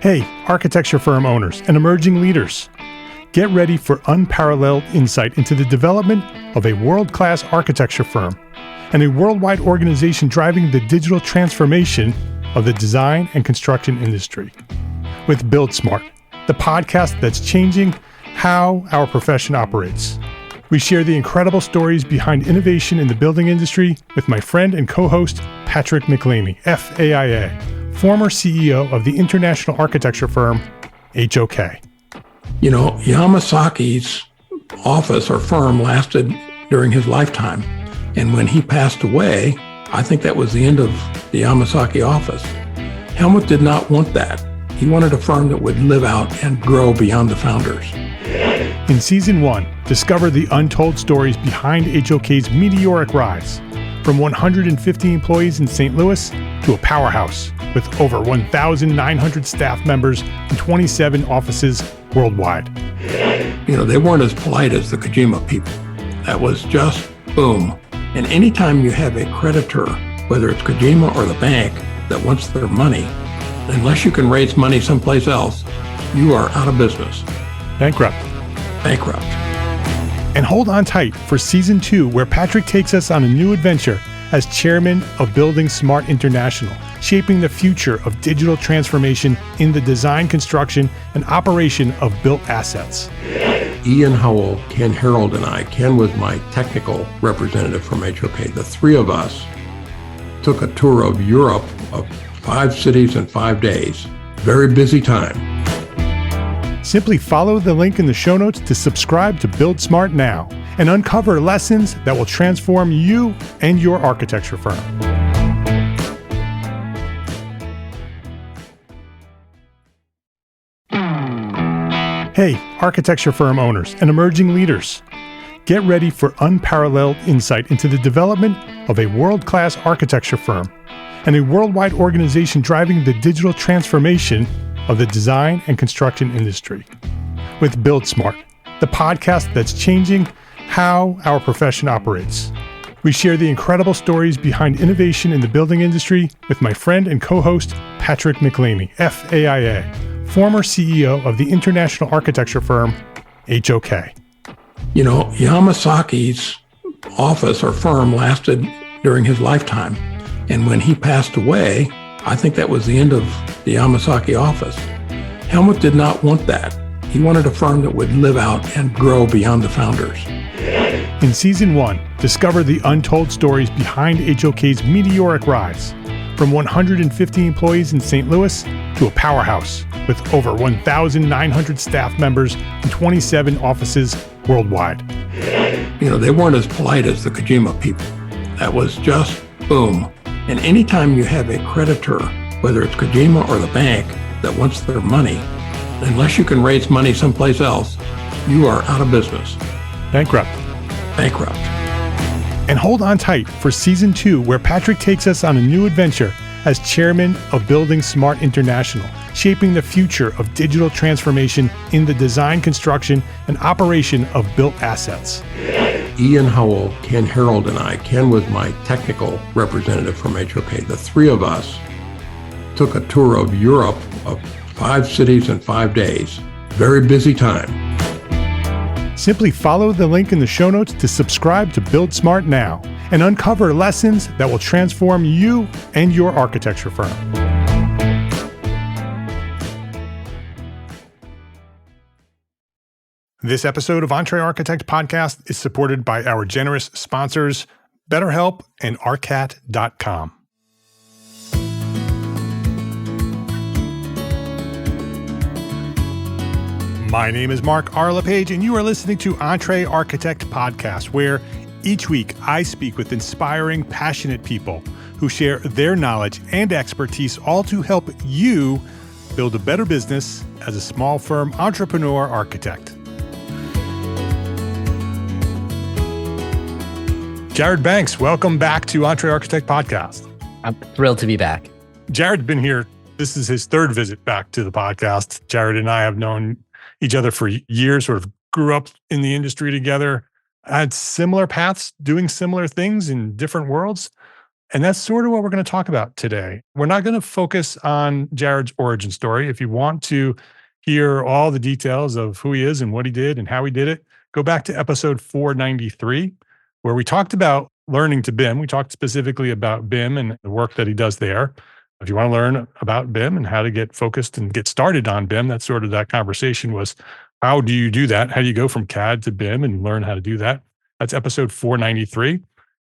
Hey, architecture firm owners and emerging leaders. Get ready for unparalleled insight into the development of a world-class architecture firm and a worldwide organization driving the digital transformation of the design and construction industry. With Build Smart, the podcast that's changing how our profession operates. We share the incredible stories behind innovation in the building industry with my friend and co-host, Patrick McLeamy, FAIA, former CEO of the international architecture firm, HOK. You know, Yamasaki's office or firm lasted during his lifetime. And when he passed away, I think that was the end of the Yamasaki office. Helmut did not want that. He wanted a firm that would live out and grow beyond the founders. In Season 1, discover the untold stories behind HOK's meteoric rise, from 150 employees in St. Louis to a powerhouse with over 1,900 staff members and 27 offices worldwide. You know, they weren't as polite as the Kojima people. That was just boom. And anytime you have a creditor, whether it's Kojima or the bank, that wants their money, unless you can raise money someplace else, you are out of business. Bankrupt. And hold on tight for Season 2, where Patrick takes us on a new adventure as chairman of Building Smart International, shaping the future of digital transformation in the design, construction, and operation of built assets. Ian Howell, Ken Harold, and I, Ken was my technical representative from HOK. The three of us took a tour of Europe of 5 cities in 5 days. Very busy time. Simply follow the link in the show notes to subscribe to Build Smart now and uncover lessons that will transform you and your architecture firm. Hey, architecture firm owners and emerging leaders. Get ready for unparalleled insight into the development of a world-class architecture firm and a worldwide organization driving the digital transformation of the design and construction industry. With Build Smart, the podcast that's changing how our profession operates. We share the incredible stories behind innovation in the building industry with my friend and co-host, Patrick McLeamy, FAIA, former CEO of the international architecture firm, HOK. You know, Yamasaki's office or firm lasted during his lifetime. And when he passed away, I think that was the end of the Yamasaki office. Helmut did not want that. He wanted a firm that would live out and grow beyond the founders. In Season 1, discover the untold stories behind HOK's meteoric rise, from 150 employees in St. Louis to a powerhouse with over 1,900 staff members and 27 offices worldwide. You know, they weren't as polite as the Kojima people. That was just boom. And anytime you have a creditor, whether it's Kojima or the bank, that wants their money, unless you can raise money someplace else, you are out of business. Bankrupt. And hold on tight for Season 2, where Patrick takes us on a new adventure as chairman of Building Smart International, shaping the future of digital transformation in the design, construction, and operation of built assets. Ian Howell, Ken Harold, and I, Ken was my technical representative from HOK. The three of us took a tour of Europe of 5 cities in 5 days. Very busy time. Simply follow the link in the show notes to subscribe to Build Smart now and uncover lessons that will transform you and your architecture firm. This episode of Entree Architect Podcast is supported by our generous sponsors, BetterHelp and Arcat.com. My name is Mark R. LePage, and you are listening to Entree Architect Podcast, where each week I speak with inspiring, passionate people who share their knowledge and expertise, all to help you build a better business as a small firm entrepreneur architect. Jared Banks, welcome back to Entree Architect Podcast. I'm thrilled to be back. Jared's been here. This is his third visit back to the podcast. Jared and I have known each other for years, sort of grew up in the industry together, had similar paths, doing similar things in different worlds. And that's sort of what we're going to talk about today. We're not going to focus on Jared's origin story. If you want to hear all the details of who he is and what he did and how he did it, go back to episode 493, where we talked about learning to BIM. We talked specifically about BIM and the work that he does there. If you want to learn about BIM and how to get focused and get started on BIM, that's sort of that conversation was, how do you do that? How do you go from CAD to BIM and learn how to do that? That's episode 493.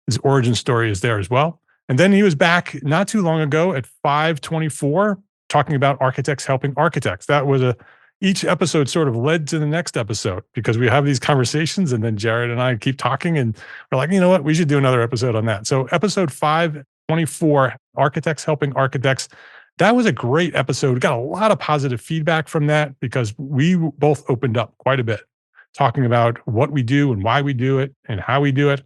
His origin story is there as well. And then he was back not too long ago at 524 talking about architects helping architects. That was each episode sort of led to the next episode because we have these conversations and then Jared and I keep talking and we're like, you know what, we should do another episode on that. So episode 524, architects helping architects. That was a great episode. We got a lot of positive feedback from that because we both opened up quite a bit talking about what we do and why we do it and how we do it.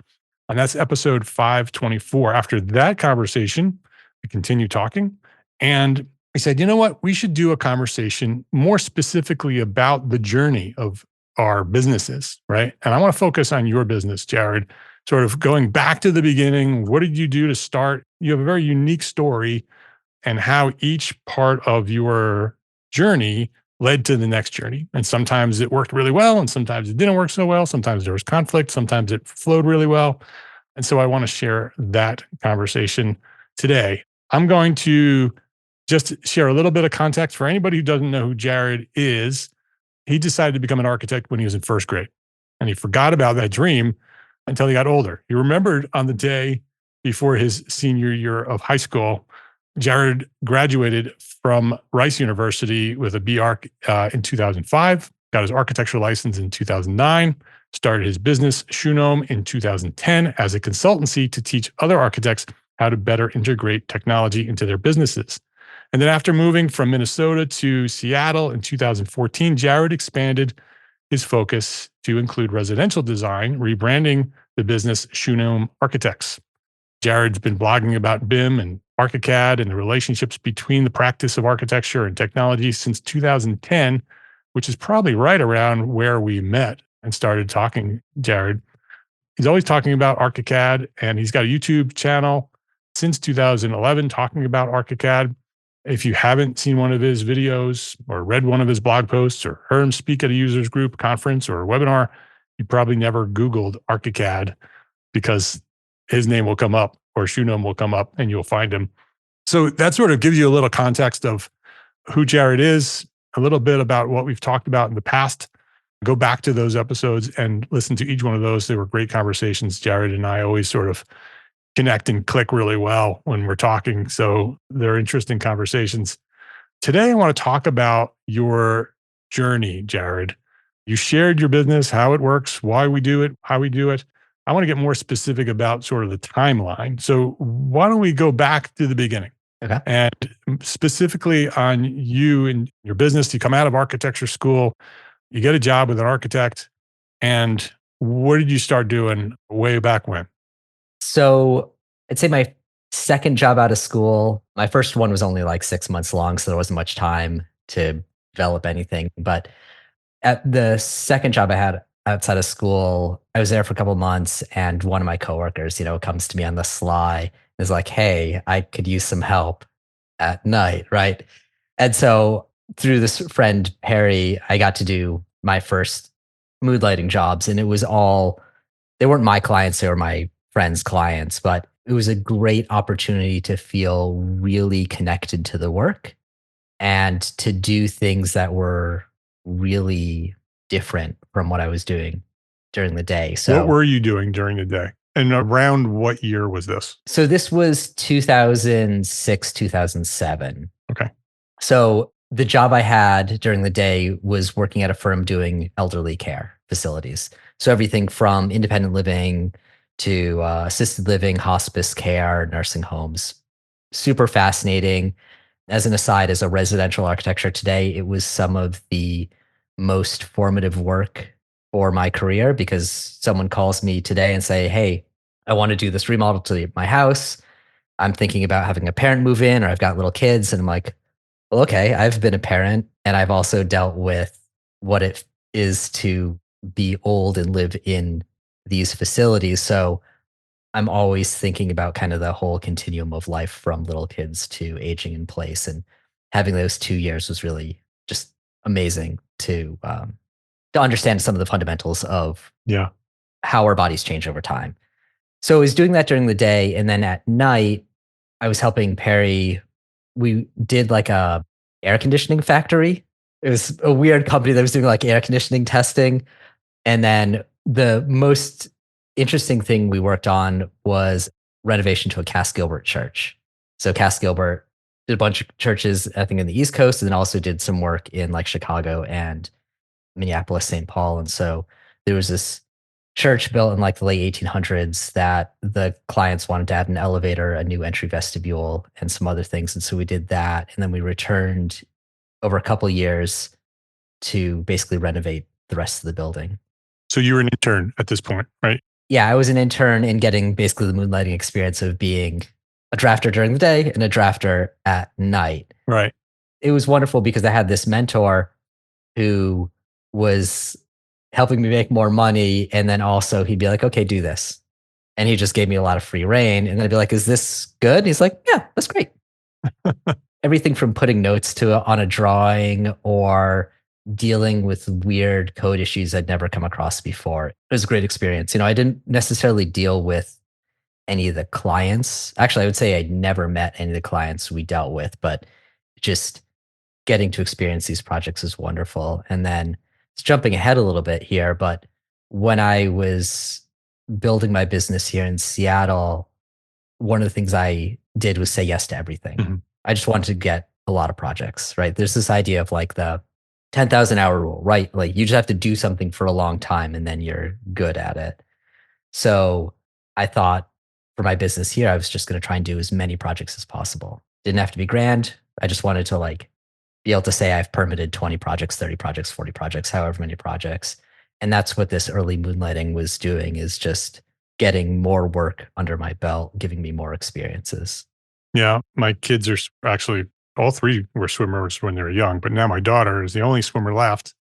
And that's episode 524. After that conversation, we continue talking. And we said, you know what? We should do a conversation more specifically about the journey of our businesses, right? And I want to focus on your business, Jared, sort of going back to the beginning. What did you do to start? You have a very unique story and how each part of your journey led to the next journey. And sometimes it worked really well, and sometimes it didn't work so well. Sometimes there was conflict. Sometimes it flowed really well. And so I want to share that conversation today. I'm going to just share a little bit of context for anybody who doesn't know who Jared is. He decided to become an architect when he was in first grade, and he forgot about that dream until he got older. He remembered on the day before his senior year of high school, Jared graduated from Rice University with a B.Arch in 2005, got his architecture license in 2009, started his business, Shoegnome, in 2010 as a consultancy to teach other architects how to better integrate technology into their businesses. And then after moving from Minnesota to Seattle in 2014, Jared expanded his focus to include residential design, rebranding the business Shoegnome Architects. Jared's been blogging about BIM and ArchiCAD and the relationships between the practice of architecture and technology since 2010, which is probably right around where we met and started talking, Jared. He's always talking about ArchiCAD, and he's got a YouTube channel since 2011 talking about ArchiCAD. If you haven't seen one of his videos or read one of his blog posts or heard him speak at a users group, conference, or a webinar, you probably never Googled ArchiCAD because his name will come up or Shoegnome will come up and you'll find him. So that sort of gives you a little context of who Jared is, a little bit about what we've talked about in the past. Go back to those episodes and listen to each one of those. They were great conversations. Jared and I always sort of connect and click really well when we're talking. So they're interesting conversations. Today, I want to talk about your journey, Jared. You shared your business, how it works, why we do it, how we do it. I want to get more specific about sort of the timeline. So why don't we go back to the beginning? Okay. And specifically on you and your business. You come out of architecture school, you get a job with an architect, and what did you start doing way back when? So I'd say my second job out of school, my first one was only like 6 months long, so there wasn't much time to develop anything. But at the second job I had outside of school, I was there for a couple of months, and one of my coworkers, comes to me on the sly and is like, "Hey, I could use some help at night," right? And so through this friend Harry, I got to do my first mood lighting jobs, and they weren't my clients, they were my friends' clients, but it was a great opportunity to feel really connected to the work and to do things that were really different from what I was doing during the day. So what were you doing during the day? And around what year was this? So this was 2006, 2007. Okay. So the job I had during the day was working at a firm doing elderly care facilities. So everything from independent living to assisted living, hospice care, nursing homes. Super fascinating. As an aside, as a residential architecture today, it was some of the most formative work for my career because someone calls me today and say, "Hey, I want to do this remodel to my house. I'm thinking about having a parent move in, or I've got little kids." And I'm like, "Well, okay, I've been a parent, and I've also dealt with what it is to be old and live in these facilities. So I'm always thinking about kind of the whole continuum of life from little kids to aging in place. And having those 2 years was really just amazing to understand some of the fundamentals of Yeah. how our bodies change over time. So I was doing that during the day. And then at night, I was helping Perry. We did like a air conditioning factory. It was a weird company that was doing like air conditioning testing. And then the most interesting thing we worked on was renovation to a Cass Gilbert church. So Cass Gilbert did a bunch of churches, I think, in the East Coast, and then also did some work in like Chicago and Minneapolis, St. Paul. And so there was this church built in like the late 1800s that the clients wanted to add an elevator, a new entry vestibule, and some other things. And so we did that. And then we returned over a couple years to basically renovate the rest of the building. So you were an intern at this point, right? Yeah, I was an intern in getting basically the moonlighting experience of being a drafter during the day and a drafter at night. Right. It was wonderful because I had this mentor who was helping me make more money. And then also he'd be like, okay, do this. And he just gave me a lot of free reign. And I'd be like, is this good? And he's like, yeah, that's great. Everything from putting notes on a drawing or dealing with weird code issues I'd never come across before. It was a great experience. I didn't necessarily deal with any of the clients. Actually, I would say I never met any of the clients we dealt with, but just getting to experience these projects is wonderful. And then it's jumping ahead a little bit here, but when I was building my business here in Seattle, one of the things I did was say yes to everything. Mm-hmm. I just wanted to get a lot of projects, right? There's this idea of like the 10,000 hour rule, right? Like you just have to do something for a long time and then you're good at it. So I thought for my business here, I was just going to try and do as many projects as possible. Didn't have to be grand. I just wanted to like be able to say I've permitted 20 projects, 30 projects, 40 projects, however many projects. And that's what this early moonlighting was doing, is just getting more work under my belt, giving me more experiences. Yeah. My kids are actually, all three were swimmers when they were young, but now my daughter is the only swimmer left.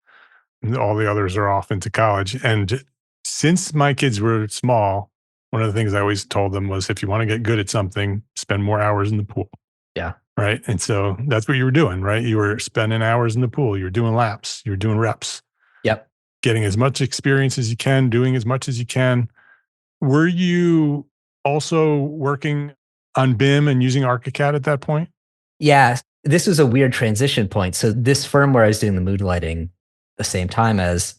And all the others are off into college. And since my kids were small, one of the things I always told them was, if you want to get good at something, spend more hours in the pool. Yeah. Right. And so that's what you were doing, right? You were spending hours in the pool. You were doing laps. You were doing reps. Yep. Getting as much experience as you can, doing as much as you can. Were you also working on BIM and using ArchiCAD at that point? Yeah. This was a weird transition point. So this firm where I was doing the moonlighting the same time as,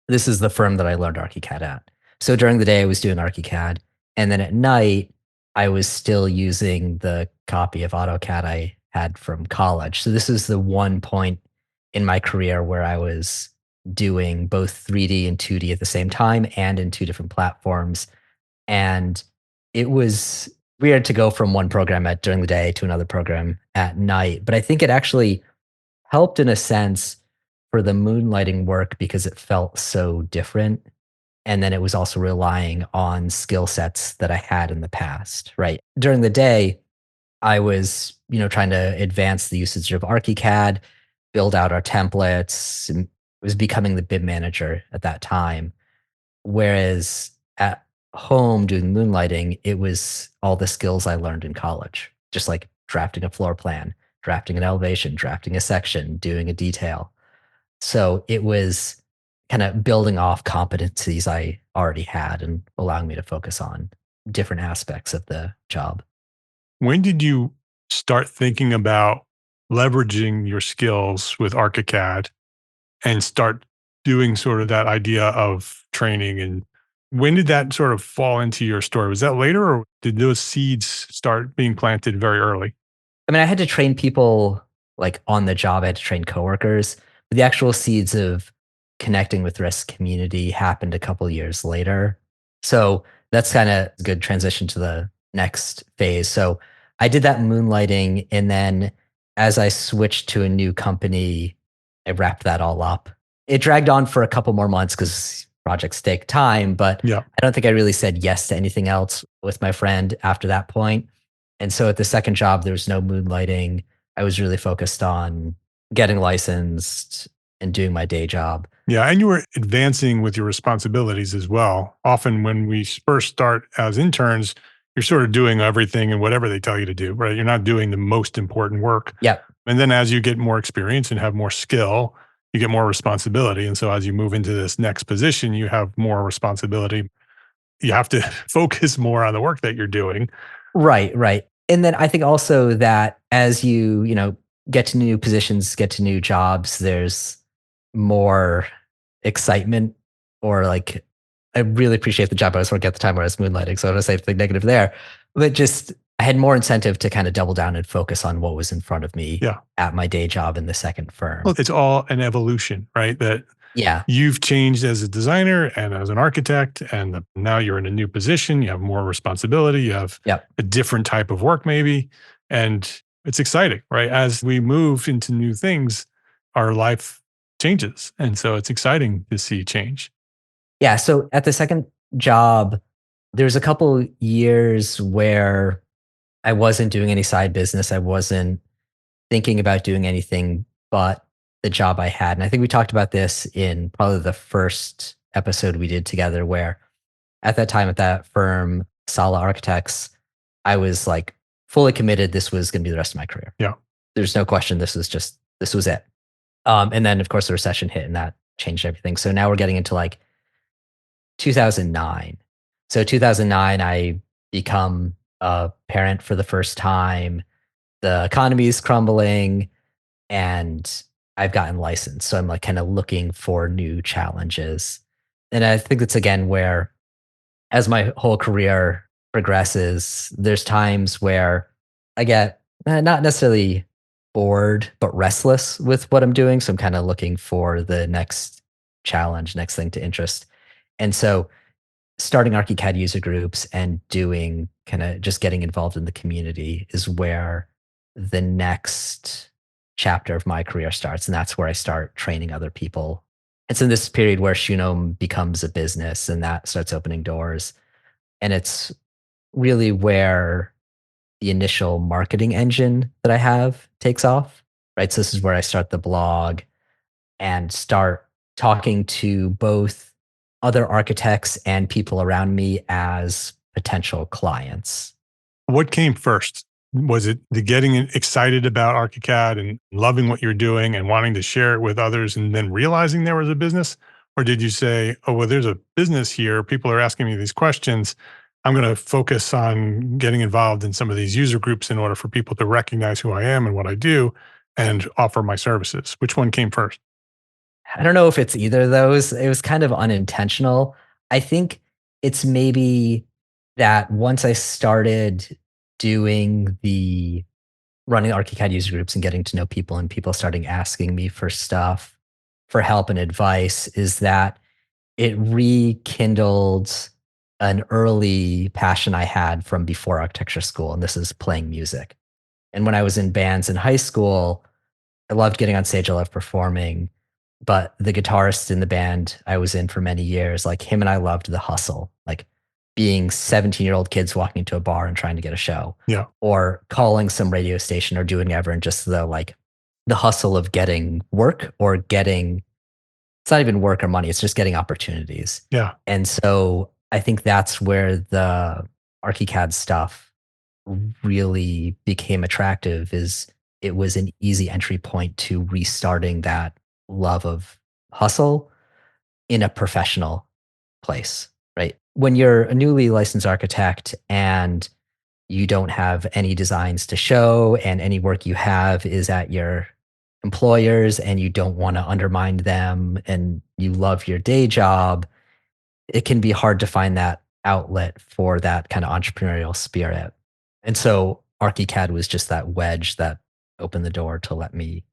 this is the firm that I learned ArchiCAD at. So during the day I was doing ArchiCAD. And then at night, I was still using the copy of AutoCAD I had from college. So this is the one point in my career where I was doing both 3D and 2D at the same time and in two different platforms. And it was weird to go from one program during the day to another program at night. But I think it actually helped in a sense for the moonlighting work because it felt so different. And then it was also relying on skill sets that I had in the past, right? During the day, I was, trying to advance the usage of ArchiCAD, build out our templates, and was becoming the BIM manager at that time. Whereas at home doing moonlighting, it was all the skills I learned in college, just like drafting a floor plan, drafting an elevation, drafting a section, doing a detail. So it was kind of building off competencies I already had and allowing me to focus on different aspects of the job. When did you start thinking about leveraging your skills with ArchiCAD and start doing sort of that idea of training? And when did that sort of fall into your story? Was that later, or did those seeds start being planted very early? I mean, I had to train people like on the job. I had to train coworkers, but the actual seeds of connecting with the rest of the community happened a couple of years later. So that's kind of a good transition to the next phase. So I did that moonlighting. And then as I switched to a new company, I wrapped that all up. It dragged on for a couple more months because projects take time, but Yeah. I don't think I really said yes to anything else with my friend after that point. And so at the second job, there was no moonlighting. I was really focused on getting licensed and doing my day job. Yeah. And you were advancing with your responsibilities as well. Often when we first start as interns, you're sort of doing everything and whatever they tell you to do, right? You're not doing the most important work. Yep. And then as you get more experience and have more skill, you get more responsibility. And so as you move into this next position, you have more responsibility. You have to focus more on the work that you're doing. Right, right. And then I think also that as you get to new positions, get to new jobs, there's more excitement or like I really appreciate the job I was working at the time where I was moonlighting. So I don't want to say anything negative there, but just I had more incentive to kind of double down and focus on what was in front of me Yeah. at my day job in the second firm. Well, it's all an evolution, right? That Yeah. you've changed as a designer and as an architect, and now you're in a new position. You have more responsibility. You have Yep. a different type of work, maybe. And it's exciting, right? As we move into new things, our life changes. And so it's exciting to see change. Yeah. So at the second job, there's a couple years where I wasn't doing any side business. I wasn't thinking about doing anything but the job I had. And I think we talked about this in probably the first episode we did together, where at that time at that firm, Sala Architects, I was like fully committed. This was going to be the rest of my career. Yeah. There's no question. This was it. And then of course the recession hit and that changed everything. So now we're getting into like 2009. So 2009, I become a parent for the first time. The economy is crumbling and I've gotten licensed. So I'm like kind of looking for new challenges. And I think that's again where, as my whole career progresses, there's times where I get not necessarily bored, but restless with what I'm doing. So I'm kind of looking for the next challenge, next thing to interest. And so starting ArchiCAD user groups and doing kind of just getting involved in the community is where the next chapter of my career starts. And that's where I start training other people. It's in this period where Shoegnome becomes a business and that starts opening doors. And it's really where the initial marketing engine that I have takes off, right? So this is where I start the blog and start talking to both other architects and people around me as potential clients. What came first? Was it the getting excited about ArchiCAD and loving what you're doing and wanting to share it with others and then realizing there was a business? Or did you say, oh, well, there's a business here. People are asking me these questions. I'm going to focus on getting involved in some of these user groups in order for people to recognize who I am and what I do and offer my services. Which one came first? I don't know if it's either of those. It was kind of unintentional. I think it's maybe that once I started doing the running ArchiCAD user groups and getting to know people and people starting asking me for stuff, for help and advice, is that it rekindled an early passion I had from before architecture school, and this is playing music. And when I was in bands in high school, I loved getting on stage, I loved performing, but the guitarist in the band I was in for many years, like him and I loved the hustle, like being 17-year-old kids walking into a bar and trying to get a show. Yeah. Or calling some radio station or doing whatever, and just the hustle of getting work or getting, it's not even work or money, it's just getting opportunities. Yeah. And so I think that's where the ArchiCAD stuff really became attractive, is it was an easy entry point to restarting that love of hustle in a professional place, right? When you're a newly licensed architect and you don't have any designs to show and any work you have is at your employers and you don't want to undermine them and you love your day job, it can be hard to find that outlet for that kind of entrepreneurial spirit. And so ArchiCAD was just that wedge that opened the door to let me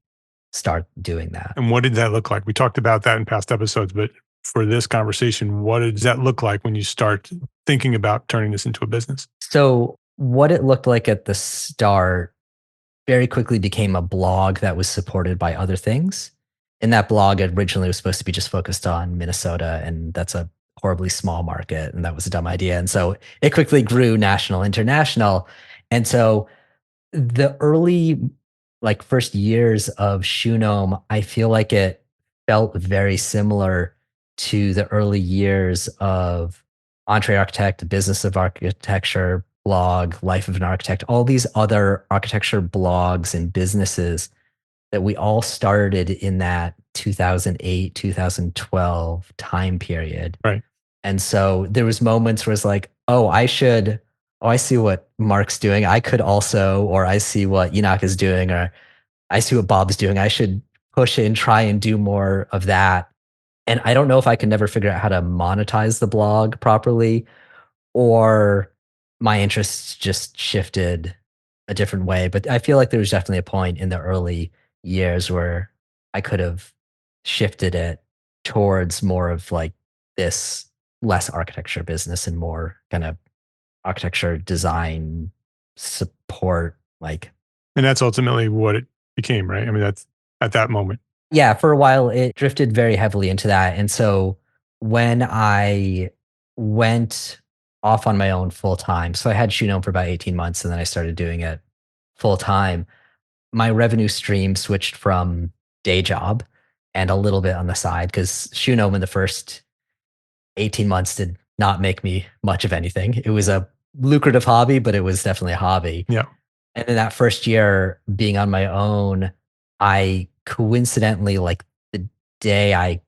start doing that. And what did that look like? We talked about that in past episodes, but for this conversation, what does that look like when you start thinking about turning this into a business? So what it looked like at the start very quickly became a blog that was supported by other things. And that blog originally was supposed to be just focused on Minnesota, and that's a horribly small market, and that was a dumb idea. And so it quickly grew national, international. And so the early, like first years of Shoegnome, I feel like it felt very similar to the early years of Entree Architect, Business of Architecture, blog, Life of an Architect, all these other architecture blogs and businesses that we all started in that 2008, 2012 time period. Right. And so there was moments where it's like, oh, I see what Mark's doing. I could also, or I see what Enoch is doing, or I see what Bob's doing. I should push it and try and do more of that. And I don't know if I can never figure out how to monetize the blog properly, or my interests just shifted a different way. But I feel like there was definitely a point in the early years where I could have shifted it towards more of like this less architecture business and more kind of architecture design support. Like, And that's ultimately what it became, right? I mean, that's at that moment. yeah, for a while it drifted very heavily into that. And so when I went off on my own full time, so I had Shoegnome for about 18 months and then I started doing it full time. My revenue stream switched from day job and a little bit on the side because Shoegnome in the first 18 months did not make me much of anything. It was a lucrative hobby, but it was definitely a hobby. Yeah. And in that first year being on my own, I coincidentally, like the day I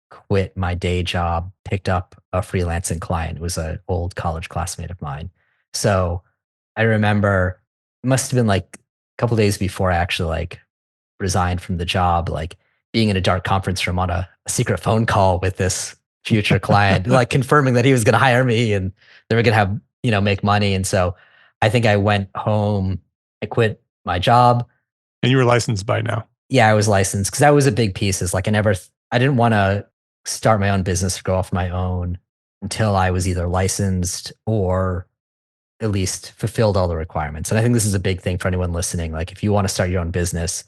quit my day job, picked up a freelancing client. It was an old college classmate of mine. So I remember it must have been like a couple days before I actually like resigned from the job, like being in a dark conference room on a secret phone call with this future client, like confirming that he was going to hire me and they were going to have, make money. And so I think I went home, I quit my job. And you were licensed by now. Yeah, I was licensed because that was a big piece. Is like I didn't want to start my own business or go off my own until I was either licensed or at least fulfilled all the requirements. And I think this is a big thing for anyone listening. Like if you want to start your own business,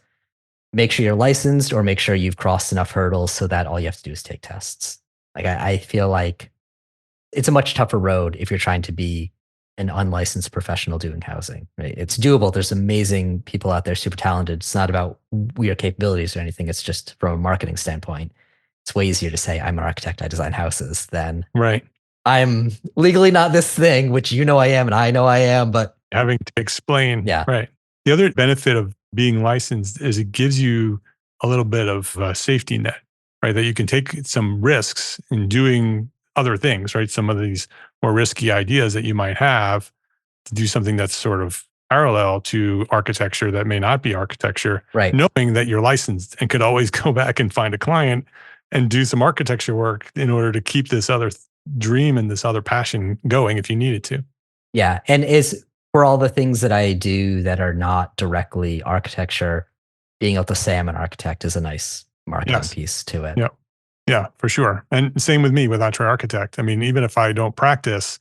make sure you're licensed or make sure you've crossed enough hurdles so that all you have to do is take tests. Like I feel like it's a much tougher road if you're trying to be an unlicensed professional doing housing, right? It's doable. There's amazing people out there, super talented. It's not about weird capabilities or anything. It's just from a marketing standpoint. It's way easier to say I'm an architect, I design houses than Right. I'm legally not this thing, which I am and I know I am, but Having to explain. yeah. Right. The other benefit of being licensed is it gives you a little bit of a safety net, right? That you can take some risks in doing other things, right? Some of these more risky ideas that you might have to do something that's sort of parallel to architecture that may not be architecture, Right. knowing that you're licensed and could always go back and find a client and do some architecture work in order to keep this other dream and this other passion going if you needed to. Yeah. And is for all the things that I do that are not directly architecture, being able to say I'm an architect is a nice marketing piece to it. Yeah. Yeah, for sure. And same with me with Entre Architect. I mean, even if I don't practice,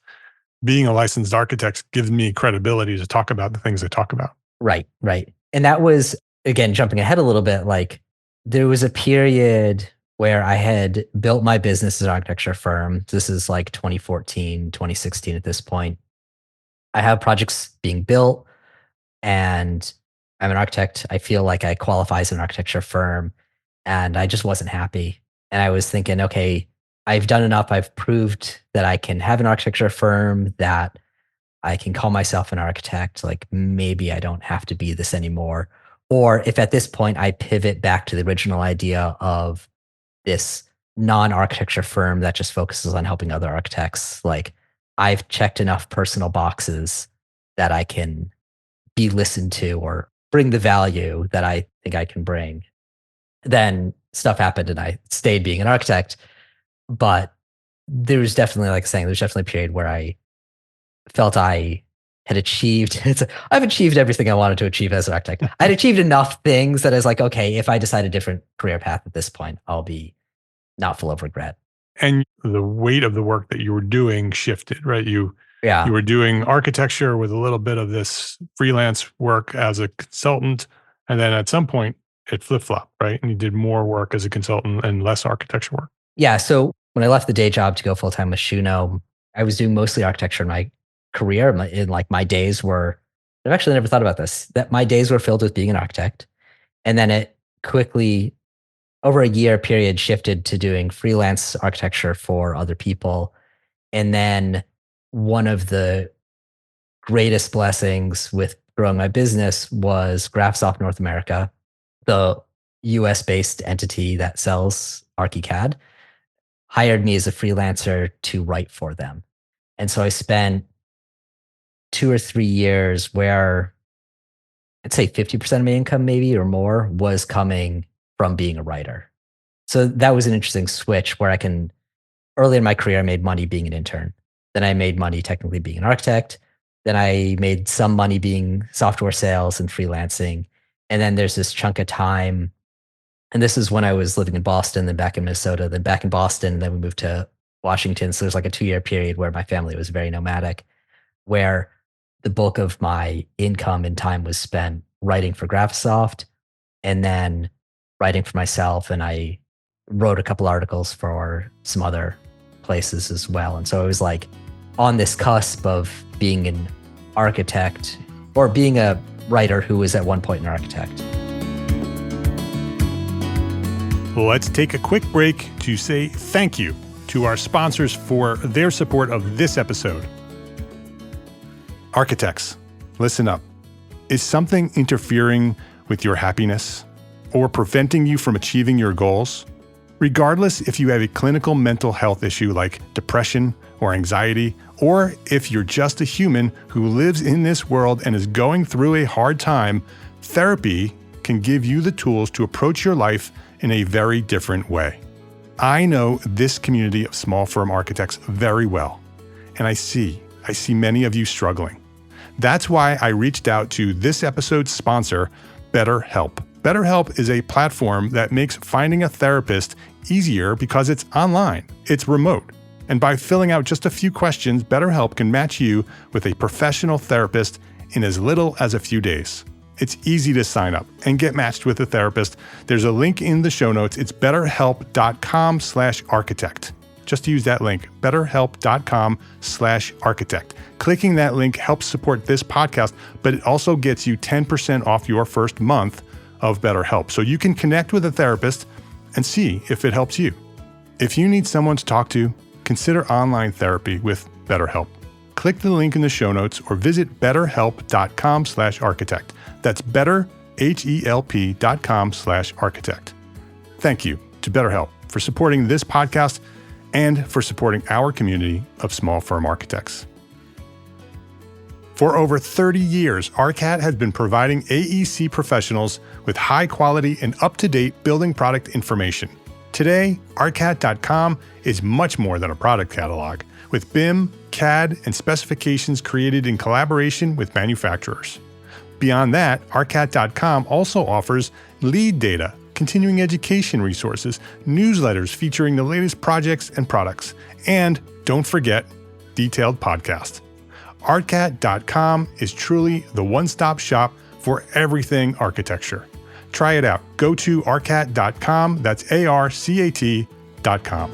being a licensed architect gives me credibility to talk about the things I talk about. Right, right. And that was, again, jumping ahead a little bit, like there was a period where I had built my business as an architecture firm. This is like 2014, 2016 at this point. I have projects being built and I'm an architect. I feel like I qualify as an architecture firm and I just wasn't happy. And I was thinking, okay, I've done enough. I've proved that I can have an architecture firm, that I can call myself an architect. Like maybe I don't have to be this anymore. Or if at this point I pivot back to the original idea of this non-architecture firm that just focuses on helping other architects, like I've checked enough personal boxes that I can be listened to or bring the value that I think I can bring. Then stuff happened and I stayed being an architect. But there was definitely, like saying, there's definitely a period where I felt I had achieved, I've achieved everything I wanted to achieve as an architect. I'd achieved enough things that I was like, okay, if I decide a different career path at this point, I'll be not full of regret. And the weight of the work that you were doing shifted, right? You were doing architecture with a little bit of this freelance work as a consultant. And then at some point it flip-flopped, right? And you did more work as a consultant and less architecture work. Yeah. So when I left the day job to go full-time with Shoegnome, I was doing mostly architecture in my career. My days were, I've actually never thought about this, that my days were filled with being an architect. And then it quickly, over a year period, shifted to doing freelance architecture for other people. And then one of the greatest blessings with growing my business was Graphisoft North America, the US based entity that sells ArchiCAD, hired me as a freelancer to write for them. And so I spent 2 or 3 years where I'd say 50% of my income, maybe or more, was coming from being a writer. So that was an interesting switch where early in my career, I made money being an intern. Then I made money technically being an architect. Then I made some money being software sales and freelancing. And then there's this chunk of time. And this is when I was living in Boston, then back in Minnesota, then back in Boston, and then we moved to Washington. So there's like a 2-year period where my family was very nomadic, where the bulk of my income and time was spent writing for Graphisoft and then writing for myself. And I wrote a couple articles for some other places as well. And so I was like on this cusp of being an architect or being a writer who was at one point an architect. Let's take a quick break to say thank you to our sponsors for their support of this episode. Architects, listen up. Is something interfering with your happiness or preventing you from achieving your goals? Regardless if you have a clinical mental health issue like depression or anxiety, or if you're just a human who lives in this world and is going through a hard time, therapy can give you the tools to approach your life in a very different way. I know this community of small firm architects very well, and I see many of you struggling. That's why I reached out to this episode's sponsor, BetterHelp. BetterHelp is a platform that makes finding a therapist easier because it's online, it's remote. And by filling out just a few questions, BetterHelp can match you with a professional therapist in as little as a few days. It's easy to sign up and get matched with a therapist. There's a link in the show notes. It's betterhelp.com/architect. Just use that link, betterhelp.com/architect. Clicking that link helps support this podcast, but it also gets you 10% off your first month of BetterHelp. So you can connect with a therapist and see if it helps you. If you need someone to talk to, consider online therapy with BetterHelp. Click the link in the show notes or visit betterhelp.com/architect. That's betterhelp.com/architect. Thank you to BetterHelp for supporting this podcast and for supporting our community of small firm architects. For over 30 years, ARCAT has been providing AEC professionals with high quality and up-to-date building product information. Today, ARCAT.com is much more than a product catalog, with BIM, CAD, and specifications created in collaboration with manufacturers. Beyond that, ARCAT.com also offers lead data, continuing education resources, newsletters featuring the latest projects and products, and don't forget, detailed podcasts. ARCAT.com is truly the one-stop shop for everything architecture. Try it out. Go to arcat.com. That's ARCAT.com.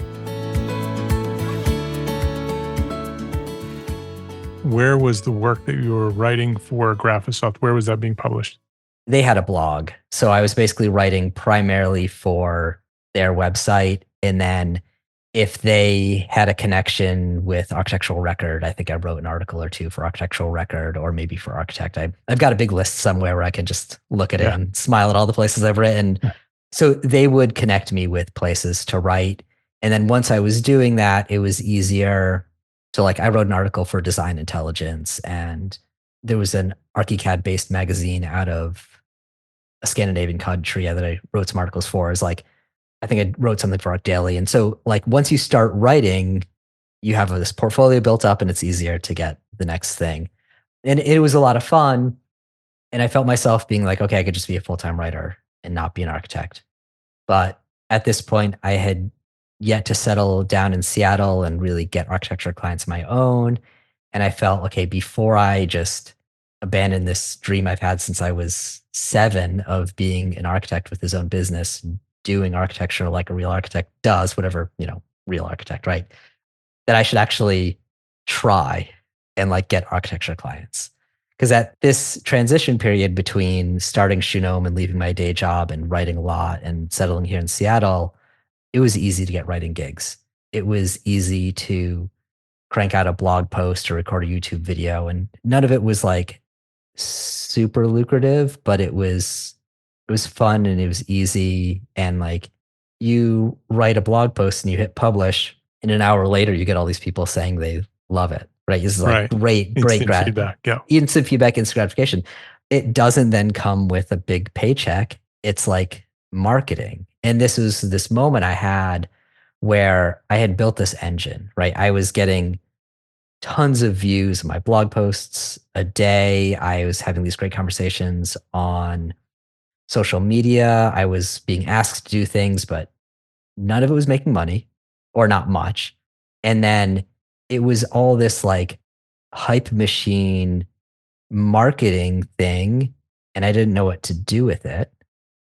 Where was the work that you were writing for Graphisoft? Where was that being published? They had a blog. So I was basically writing primarily for their website. And then if they had a connection with Architectural Record, I think I wrote an article or two for Architectural Record or maybe for Architect. I've got a big list somewhere where I can just look at it and smile at all the places I've written. So they would connect me with places to write. And then once I was doing that, it was easier. So I wrote an article for Design Intelligence, and there was an ArchiCAD based magazine out of a Scandinavian country that I wrote some articles for. I think I wrote something for Arc Daily. And so once you start writing, you have this portfolio built up and it's easier to get the next thing. And it was a lot of fun. And I felt myself being okay, I could just be a full-time writer and not be an architect. But at this point, I had yet to settle down in Seattle and really get architecture clients of my own. And I felt, okay, before I just abandon this dream I've had since I was 7 of being an architect with his own business, doing architecture like a real architect does, whatever, real architect, right? That I should actually try and get architecture clients. Because at this transition period between starting Shoegnome and leaving my day job and writing a lot and settling here in Seattle, it was easy to get writing gigs. It was easy to crank out a blog post or record a YouTube video. And none of it was like super lucrative, but it was fun and it was easy. And like you write a blog post and you hit publish, and an hour later you get all these people saying they love it. Right. This is like Right. great Instant feedback. Yeah. instant feedback, instant gratification. It doesn't then come with a big paycheck. It's like marketing. And this was this moment I had where I had built this engine, right? I was getting tons of views of my blog posts a day. I was having these great conversations on social media. I was being asked to do things, but none of it was making money or not much. And then it was all this like hype machine marketing thing, and I didn't know what to do with it,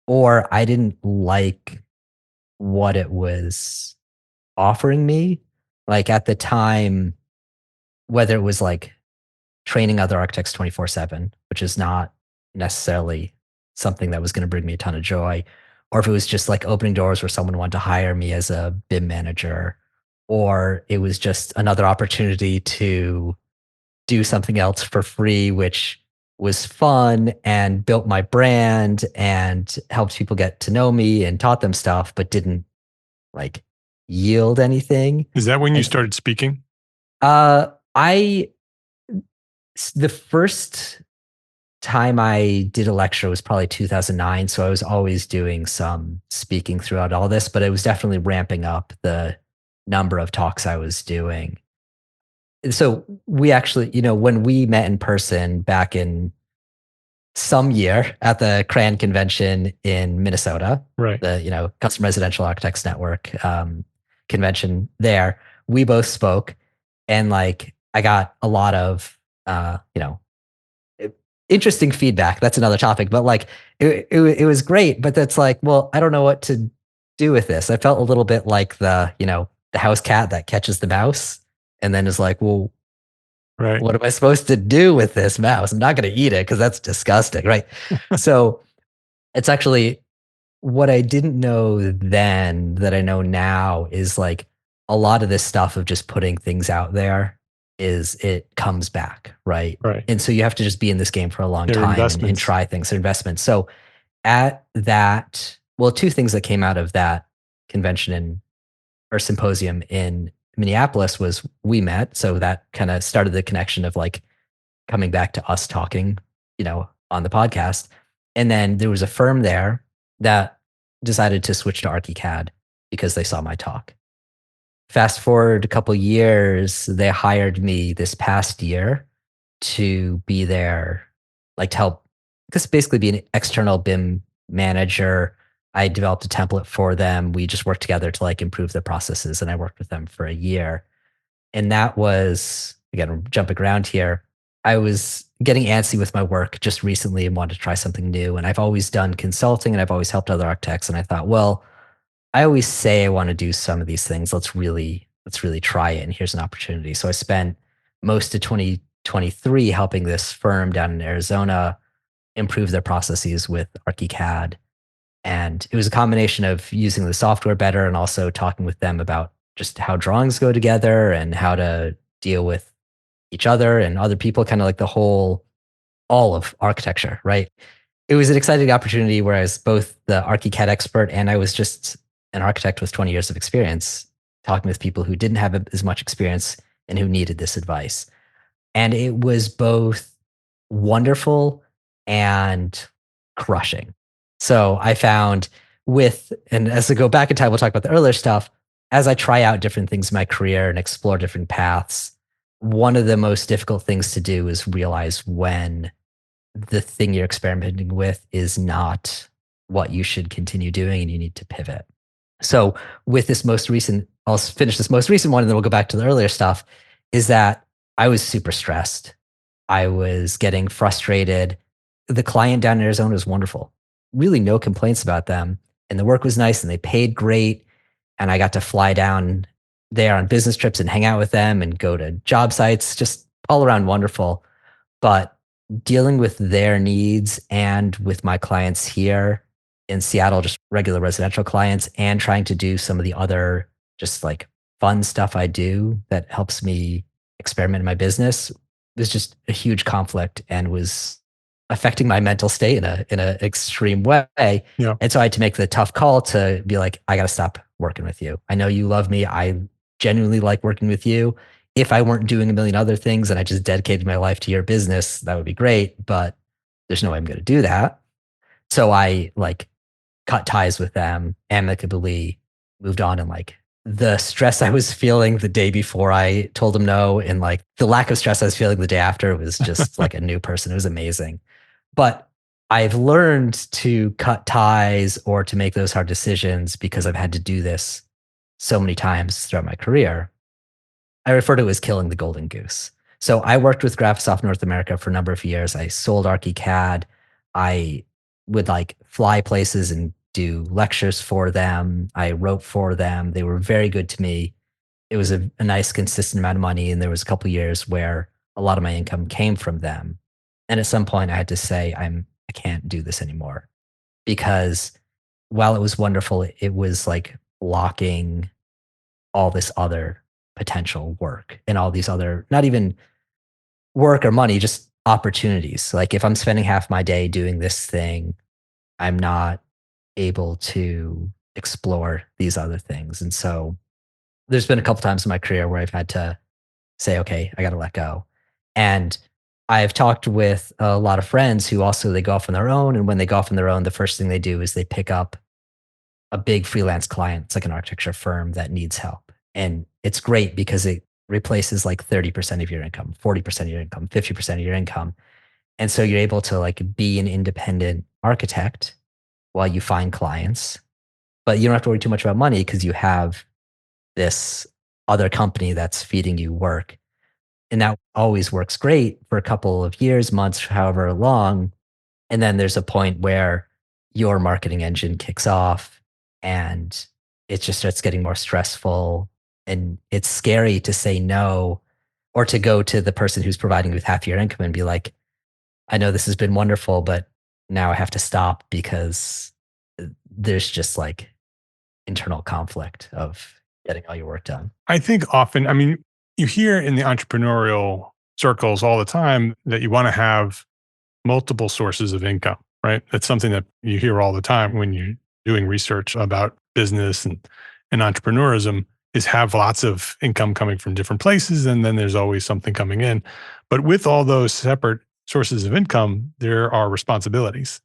or I didn't like what it was offering me. Like at the time, whether it was like training other architects 24/7, which is not necessarily something that was going to bring me a ton of joy, or if it was just like opening doors where someone wanted to hire me as a BIM manager, or it was just another opportunity to do something else for free, which was fun and built my brand and helped people get to know me and taught them stuff, but didn't like yield anything. Is that when you And started speaking? I the first time I did a lecture was probably 2009. So I was always doing some speaking throughout all this, but it was definitely ramping up the number of talks I was doing. So we actually, when we met in person back in some year at the CRAN convention in Minnesota, Right. the, Custom Residential Architects Network convention there, we both spoke, and like I got a lot of, interesting feedback. That's another topic, but like it was great. But that's like, well, I don't know what to do with this. I felt a little bit like the house cat that catches the mouse and then is like, well, Right. what am I supposed to do with this mouse? I'm not going to eat it because that's disgusting, right? So it's actually what I didn't know then that I know now is like a lot of this stuff of just putting things out there is it comes back, right? Right. And so you have to just be in this game for a long They're time and investments. try things. They're investments. So at that, well, two things that came out of that convention or symposium in Minneapolis was we met. So that kind of started the connection of like coming back to us talking, on the podcast. And then there was a firm there that decided to switch to ArchiCAD because they saw my talk. Fast forward a couple years, they hired me this past year to be there, like to help, just basically be an external BIM manager. I developed a template for them. We just worked together to like improve the processes, and I worked with them for a year. And that was, again, jumping around here, I was getting antsy with my work just recently and wanted to try something new. And I've always done consulting and I've always helped other architects. And I thought, well, I always say I want to do some of these things. Let's really try it. And here's an opportunity. So I spent most of 2023 helping this firm down in Arizona improve their processes with ArchiCAD. And it was a combination of using the software better and also talking with them about just how drawings go together and how to deal with each other and other people, kind of like all of architecture, right? It was an exciting opportunity where I was both the ArchiCAD expert and I was just an architect with 20 years of experience talking with people who didn't have as much experience and who needed this advice. And it was both wonderful and crushing. So I found and as I go back in time, we'll talk about the earlier stuff, as I try out different things in my career and explore different paths, one of the most difficult things to do is realize when the thing you're experimenting with is not what you should continue doing and you need to pivot. So with this most recent, I'll finish this most recent one and then we'll go back to the earlier stuff, is that I was super stressed. I was getting frustrated. The client down in Arizona was wonderful. Really no complaints about them. And the work was nice and they paid great. And I got to fly down there on business trips and hang out with them and go to job sites, just all around wonderful. But dealing with their needs and with my clients here in Seattle, just regular residential clients, and trying to do some of the other just like fun stuff I do that helps me experiment in my business was just a huge conflict and was affecting my mental state in a extreme way. Yeah. And so I had to make the tough call to be like, I got to stop working with you. I know you love me. I genuinely like working with you. If I weren't doing a million other things and I just dedicated my life to your business, that would be great. But there's no way I'm going to do that. So I like cut ties with them amicably, moved on, and like the stress I was feeling the day before I told them no, and like the lack of stress I was feeling the day after was just like a new person. It was amazing. But I've learned to cut ties or to make those hard decisions because I've had to do this so many times throughout my career. I refer to it as killing the golden goose. So I worked with Graphisoft North America for a number of years. I sold ArchiCAD. I would like fly places and do lectures for them. I wrote for them. They were very good to me. It was a nice, consistent amount of money. And there was a couple years where a lot of my income came from them. And at some point I had to say, I can't do this anymore because while it was wonderful, it was like blocking all this other potential work and all these other, not even work or money, just opportunities. Like if I'm spending half my day doing this thing, I'm not able to explore these other things. And so there's been a couple times in my career where I've had to say, okay, I got to let go. And I've talked with a lot of friends who also they go off on their own. And when they go off on their own, the first thing they do is they pick up a big freelance client. It's like an architecture firm that needs help. And it's great because it replaces like 30% of your income, 40% of your income, 50% of your income. And so you're able to like be an independent architect while you find clients, but you don't have to worry too much about money because you have this other company that's feeding you work. And that always works great for a couple of years, months, however long. And then there's a point where your marketing engine kicks off and it just starts getting more stressful. And it's scary to say no or to go to the person who's providing you with half your income and be like, I know this has been wonderful, but now I have to stop because there's just like internal conflict of getting all your work done. I think often, I mean, you hear in the entrepreneurial circles all the time that you want to have multiple sources of income, right? That's something that you hear all the time when you're doing research about business and entrepreneurism is have lots of income coming from different places. And then there's always something coming in. But with all those separate sources of income, there are responsibilities,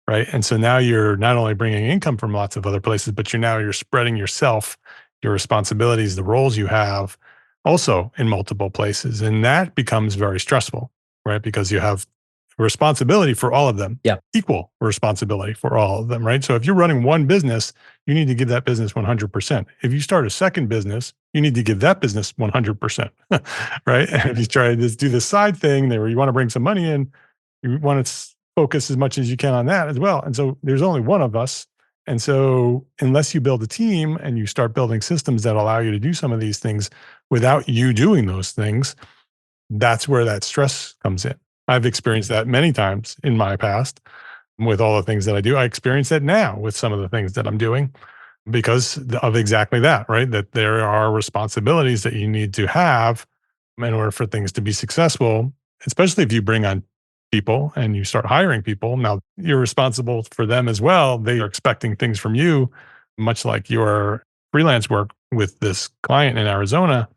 right? And so now you're not only bringing income from lots of other places, but you're spreading yourself, your responsibilities, the roles you have also in multiple places. And that becomes very stressful, right? Because you have responsibility for all of them, Yeah. equal responsibility for all of them, right? So if you're running one business, you need to give that business 100%. If you start a second business, you need to give that business 100%, right? And if you try to just do this side thing where you want to bring some money in, you want to focus as much as you can on that as well. And so there's only one of us. And so unless you build a team and you start building systems that allow you to do some of these things without you doing those things, that's where that stress comes in. I've experienced that many times in my past with all the things that I do. I experience that now with some of the things that I'm doing because of exactly that, right? That there are responsibilities that you need to have in order for things to be successful, especially if you bring on people and you start hiring people. Now you're responsible for them as well. They are expecting things from you, much like your freelance work with this client in Arizona.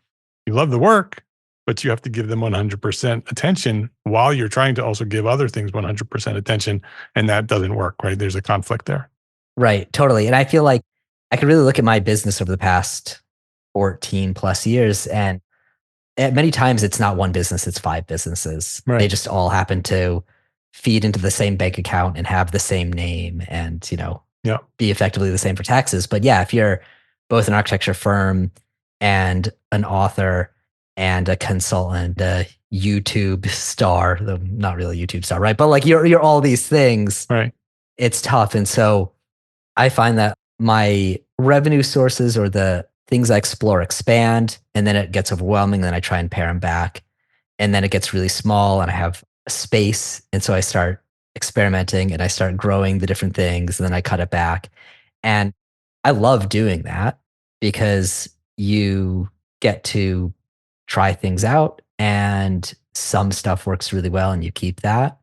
You love the work, but you have to give them 100% attention while you're trying to also give other things 100% attention. And that doesn't work, right? There's a conflict there. Right. Totally. And I feel like I could really look at my business over the past 14 plus years. And at many times it's not one business, it's five businesses. Right. They just all happen to feed into the same bank account and have the same name and, Yeah. be effectively the same for taxes. But yeah, if you're both an architecture firm and an author and a consultant, a YouTube star, though not really a YouTube star, right? But like you're all these things. Right. It's tough. And so I find that my revenue sources or the things I explore expand, and then it gets overwhelming. Then I try and pare them back. And then it gets really small and I have a space. And so I start experimenting and I start growing the different things and then I cut it back. And I love doing that because you get to try things out, and some stuff works really well and you keep that.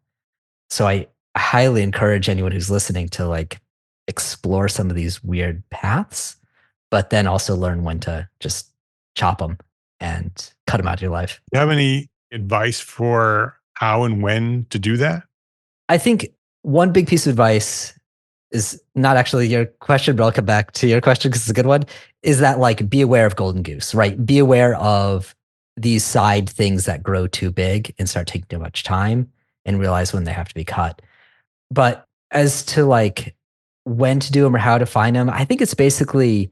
So I highly encourage anyone who's listening to like explore some of these weird paths, but then also learn when to just chop them and cut them out of your life. You have any advice for how and when to do that? I think one big piece of advice is not actually your question, but I'll come back to your question because it's a good one. Is that like be aware of golden goose, right? Be aware of these side things that grow too big and start taking too much time and realize when they have to be cut. But as to like when to do them or how to find them, I think it's basically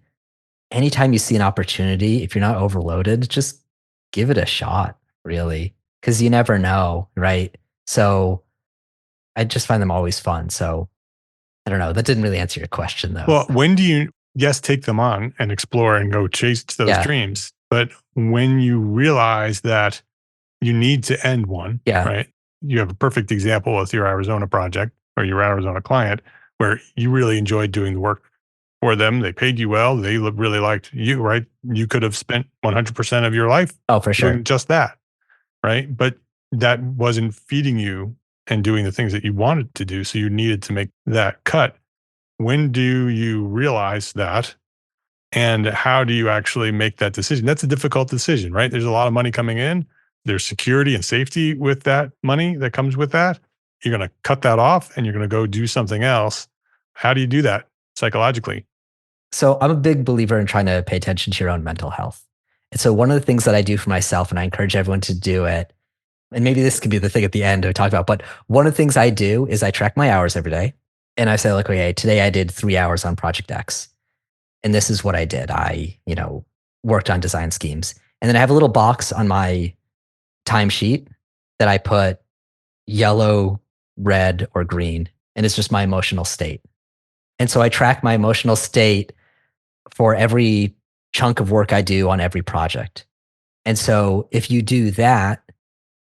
anytime you see an opportunity, if you're not overloaded, just give it a shot, really, because you never know, right? So I just find them always fun. So I don't know. That didn't really answer your question, though. Well, when do you, yes, take them on and explore and go chase those Yeah. dreams? But when you realize that you need to end one, Yeah. right? You have a perfect example with your Arizona project or your Arizona client where you really enjoyed doing the work for them. They paid you well. They really liked you, right? You could have spent 100% of your life Oh, for sure. doing just that, right? But that wasn't feeding you and doing the things that you wanted to do. So you needed to make that cut. When do you realize that? And how do you actually make that decision? That's a difficult decision, right? There's a lot of money coming in. There's security and safety with that money that comes with that. You're going to cut that off and you're going to go do something else. How do you do that psychologically? So I'm a big believer in trying to pay attention to your own mental health. And so one of the things that I do for myself, and I encourage everyone to do it, and maybe this could be the thing at the end to talk about, but one of the things I do is I track my hours every day. And I say, like, okay, today I did 3 hours on project X. And this is what I did. I, worked on design schemes. And then I have a little box on my timesheet that I put yellow, red, or green. And it's just my emotional state. And so I track my emotional state for every chunk of work I do on every project. And so if you do that,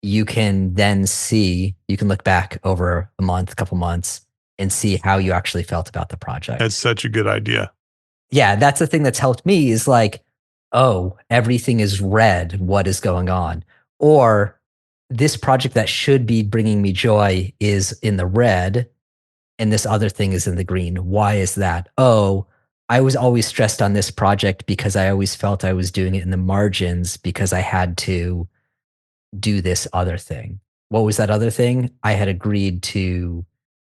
you can then see, you can look back over a month, a couple months, and see how you actually felt about the project. That's such a good idea. Yeah, that's the thing that's helped me is like, oh, everything is red. What is going on? Or this project that should be bringing me joy is in the red and this other thing is in the green. Why is that? Oh, I was always stressed on this project because I always felt I was doing it in the margins because I had to do this other thing. What was that other thing? I had agreed to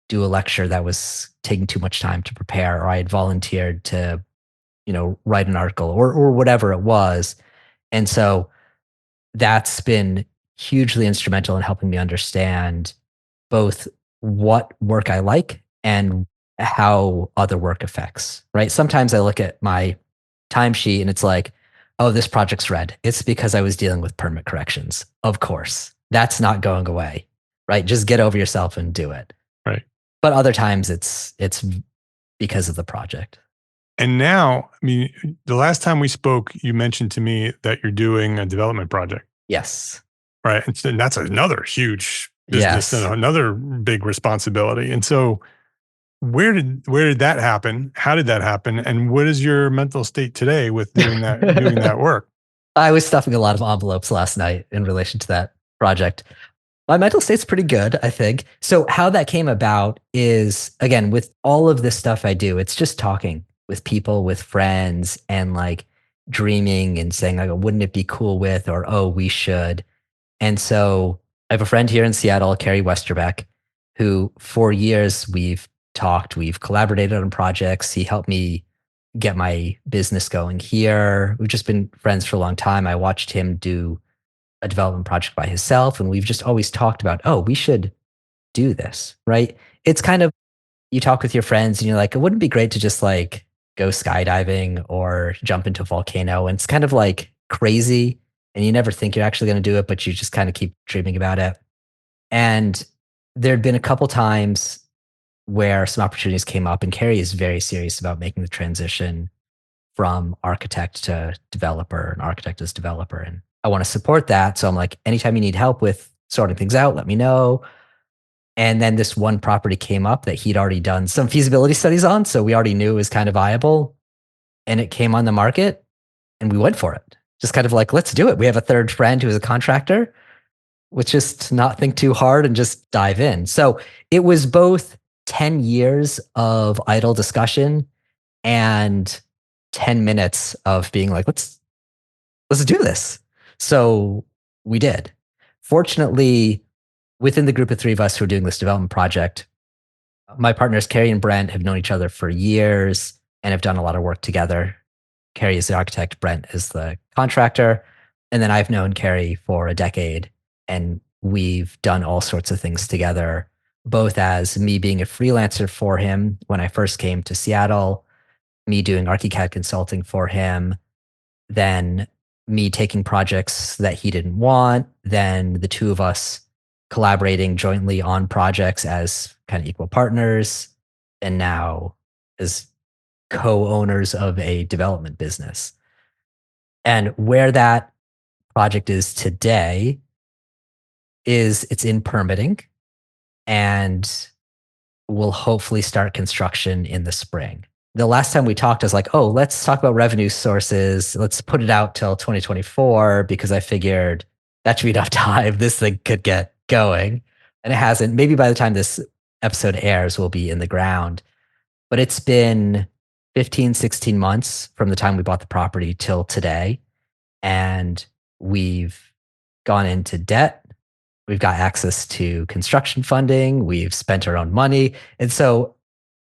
do a lecture that was taking too much time to prepare, or I had volunteered to, write an article or whatever it was. And so that's been hugely instrumental in helping me understand both what work I like and how other work affects, right? Sometimes I look at my timesheet and it's like, oh, this project's red. It's because I was dealing with permit corrections. Of course, that's not going away, right? Just get over yourself and do it. Right. But other times it's because of the project. And now, I mean, the last time we spoke, you mentioned to me that you're doing a development project, Yes. right? And that's another huge business Yes. and another big responsibility. And so where did that happen? How did that happen? And what is your mental state today with doing that work? I was stuffing a lot of envelopes last night in relation to that project. My mental state's pretty good, I think. So how that came about is, again, with all of this stuff I do, it's just talking with people, with friends, and like dreaming and saying, like, wouldn't it be cool with, or, oh, we should. And so I have a friend here in Seattle, Carrie Westerbeck, who for years we've talked, we've collaborated on projects. He helped me get my business going here. We've just been friends for a long time. I watched him do a development project by himself, and we've just always talked about, oh, we should do this, right? It's kind of, you talk with your friends and you're like, it wouldn't be great to just like go skydiving or jump into a volcano. And it's kind of like crazy and you never think you're actually going to do it, but you just kind of keep dreaming about it. And there'd been a couple times where some opportunities came up, and Carrie is very serious about making the transition from architect to developer and architect as developer. And I want to support that. So I'm like, anytime you need help with sorting things out, let me know. And then this one property came up that he'd already done some feasibility studies on. So we already knew it was kind of viable. And it came on the market. And we went for it. Just kind of like, let's do it. We have a third friend who is a contractor. Let's just not think too hard and just dive in. So it was both 10 years of idle discussion and 10 minutes of being like, let's do this. So we did. Fortunately, within the group of three of us who are doing this development project, my partners, Carrie and Brent, have known each other for years and have done a lot of work together. Carrie is the architect, Brent is the contractor. And then I've known Carrie for a decade, and we've done all sorts of things together, both as me being a freelancer for him when I first came to Seattle, me doing ArchiCAD consulting for him, then me taking projects that he didn't want, then the two of us collaborating jointly on projects as kind of equal partners, and now as co-owners of a development business. And where that project is today is it's in permitting, and we'll hopefully start construction in the spring. The last time we talked, I was like, oh, let's talk about revenue sources. Let's put it out till 2024 because I figured that should be enough time. This thing could get going. And it hasn't. Maybe by the time this episode airs, we'll be in the ground. But it's been 15, 16 months from the time we bought the property till today. And we've gone into debt. We've got access to construction funding. We've spent our own money. And so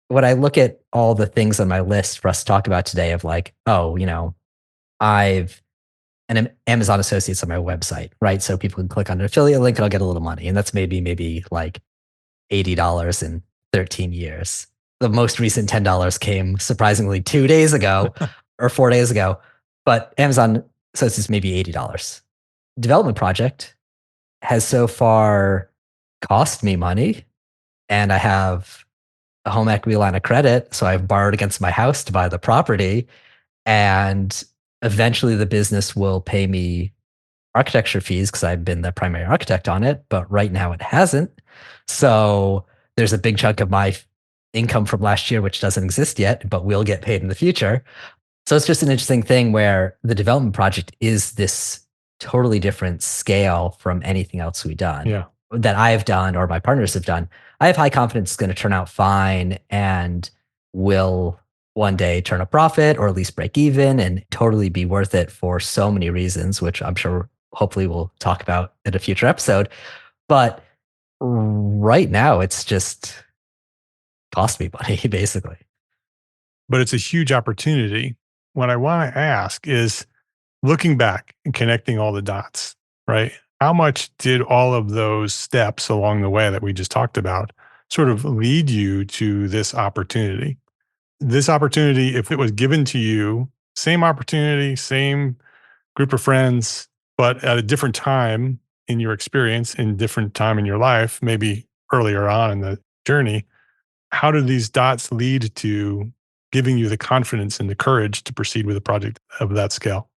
when I look at all the things on my list for us to talk about today of like, oh, I've an Amazon Associates on my website, right? So people can click on an affiliate link and I'll get a little money. And that's maybe like $80 in 13 years. The most recent $10 came surprisingly 2 days ago or 4 days ago. But Amazon Associates maybe $80. Development project has so far cost me money, and I have a home equity line of credit. So I've borrowed against my house to buy the property, and eventually the business will pay me architecture fees because I've been the primary architect on it, but right now it hasn't. So there's a big chunk of my income from last year, which doesn't exist yet, but will get paid in the future. So it's just an interesting thing where the development project is this totally different scale from anything else we've done that I've done or my partners have done. I have high confidence it's going to turn out fine and will one day turn a profit or at least break even and totally be worth it for so many reasons, which I'm sure hopefully we'll talk about in a future episode. But right now it's just cost me money, basically. But it's a huge opportunity. What I want to ask is, looking back and connecting all the dots, right? How much did all of those steps along the way that we just talked about sort of lead you to this opportunity? This opportunity, if it was given to you, same opportunity, same group of friends, but at a different time in your experience, in different time in your life, maybe earlier on in the journey, how do these dots lead to giving you the confidence and the courage to proceed with a project of that scale?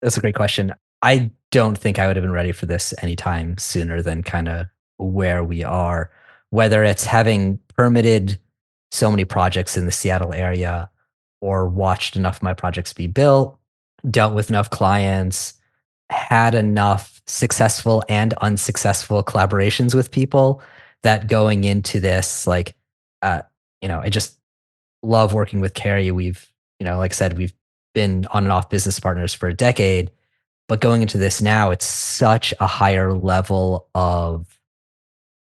That's a great question. I don't think I would have been ready for this anytime sooner than kind of where we are, whether it's having permitted so many projects in the Seattle area or watched enough of my projects be built, dealt with enough clients, had enough successful and unsuccessful collaborations with people that going into this, like, I just love working with Carrie. We've, like I said, we've been on and off business partners for a decade, but going into this now, it's such a higher level of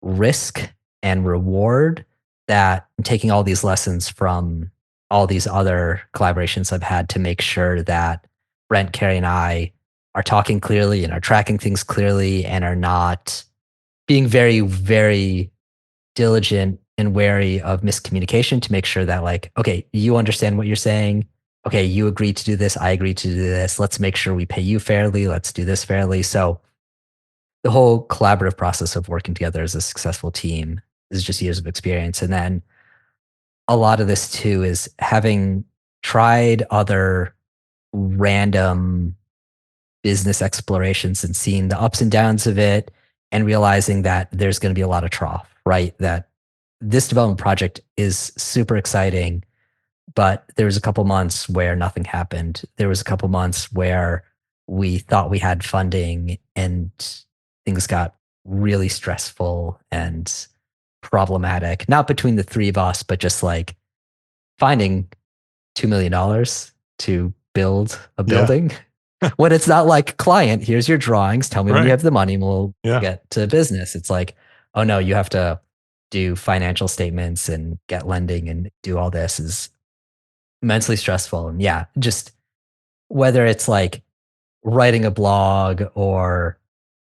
risk and reward that I'm taking all these lessons from all these other collaborations I've had to make sure that Brent, Carrie, and I are talking clearly and are tracking things clearly and are not being very, very diligent and wary of miscommunication to make sure that, like, okay, you understand what you're saying. Okay, you agree to do this. I agree to do this. Let's make sure we pay you fairly. Let's do this fairly. So the whole collaborative process of working together as a successful team is just years of experience. And then a lot of this too is having tried other random business explorations and seeing the ups and downs of it and realizing that there's going to be a lot of trough, right? That this development project is super exciting, But there was a couple months where nothing happened. There was a couple months where we thought we had funding and things got really stressful and problematic, not between the three of us, but just like finding $2 million to build a Yeah. building when it's not like, client, here's your drawings, tell me when you Right. have the money and we'll Yeah. get to business. It's like, oh no, you have to do financial statements and get lending and do all this is immensely stressful. And yeah, just whether it's like writing a blog or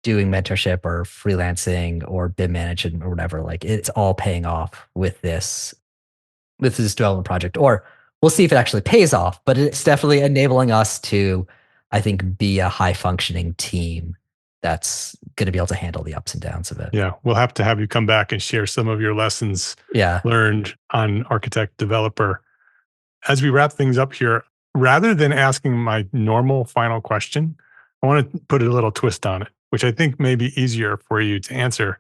doing mentorship or freelancing or BIM management or whatever, like it's all paying off with this development project. Or we'll see if it actually pays off, but it's definitely enabling us to, I think, be a high functioning team that's going to be able to handle the ups and downs of it. Yeah. We'll have to have you come back and share some of your lessons Yeah. learned on architect developer. As we wrap things up here, rather than asking my normal final question, I want to put a little twist on it, which I think may be easier for you to answer.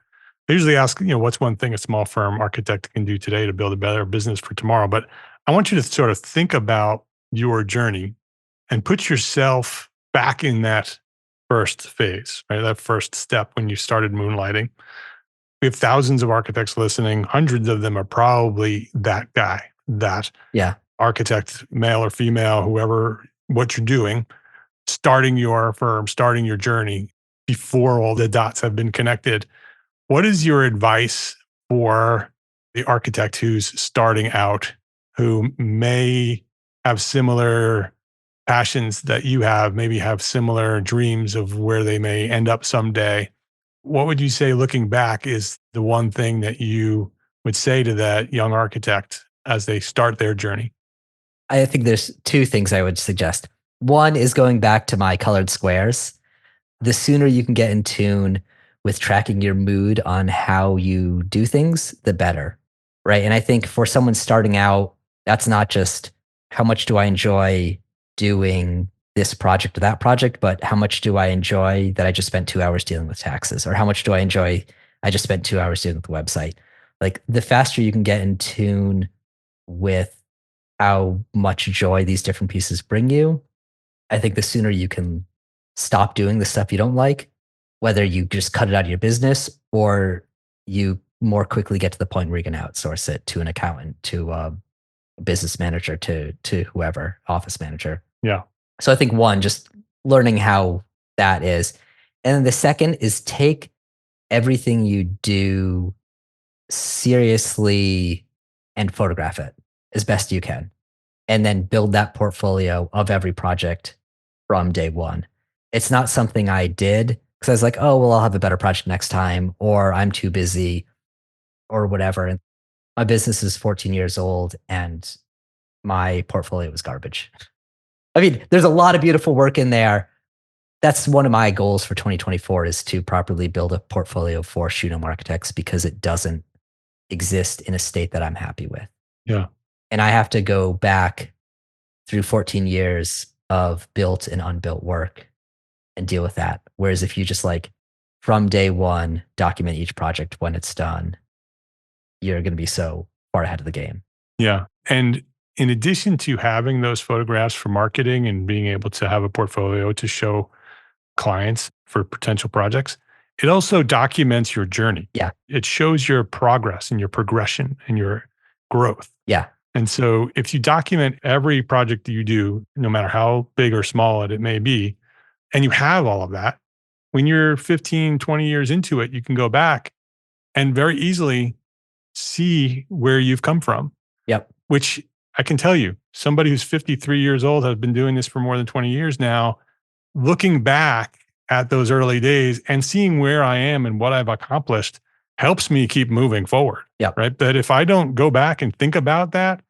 I usually ask, what's one thing a small firm architect can do today to build a better business for tomorrow? But I want you to sort of think about your journey and put yourself back in that first phase, right? That first step when you started moonlighting. We have thousands of architects listening. Hundreds of them are probably that guy, that Yeah. architect, male or female, whoever, what you're doing, starting your firm, starting your journey before all the dots have been connected. What is your advice for the architect who's starting out, who may have similar passions that you have, maybe have similar dreams of where they may end up someday? What would you say, looking back, is the one thing that you would say to that young architect as they start their journey? I think there's two things I would suggest. One is going back to my colored squares. The sooner you can get in tune with tracking your mood on how you do things, the better. Right. And I think for someone starting out, that's not just how much do I enjoy doing this project or that project, but how much do I enjoy that I just spent 2 hours dealing with taxes? Or how much do I enjoy I just spent 2 hours dealing with the website? Like the faster you can get in tune with how much joy these different pieces bring you, I think the sooner you can stop doing the stuff you don't like, whether you just cut it out of your business or you more quickly get to the point where you can outsource it to an accountant, to a business manager, to whoever, office manager. Yeah. So I think one, just learning how that is. And then the second is take everything you do seriously and photograph it as best you can. And then build that portfolio of every project from day one. It's not something I did because I was like, oh, well, I'll have a better project next time, or I'm too busy, or whatever. And my business is 14 years old and my portfolio was garbage. I mean, there's a lot of beautiful work in there. That's one of my goals for 2024 is to properly build a portfolio for Shoegnome Architects because it doesn't exist in a state that I'm happy with. Yeah. And I have to go back through 14 years of built and unbuilt work and deal with that. Whereas if you just like from day one, document each project when it's done, you're going to be so far ahead of the game. Yeah. And in addition to having those photographs for marketing and being able to have a portfolio to show clients for potential projects, it also documents your journey. Yeah. It shows your progress and your progression and your growth. Yeah. And so if you document every project that you do, no matter how big or small it may be, and you have all of that, when you're 15, 20 years into it, you can go back and very easily see where you've come from. Yep. Which I can tell you, somebody who's 53 years old, has been doing this for more than 20 years now, looking back at those early days and seeing where I am and what I've accomplished helps me keep moving forward. Yep. Right. But if I don't go back and think about that,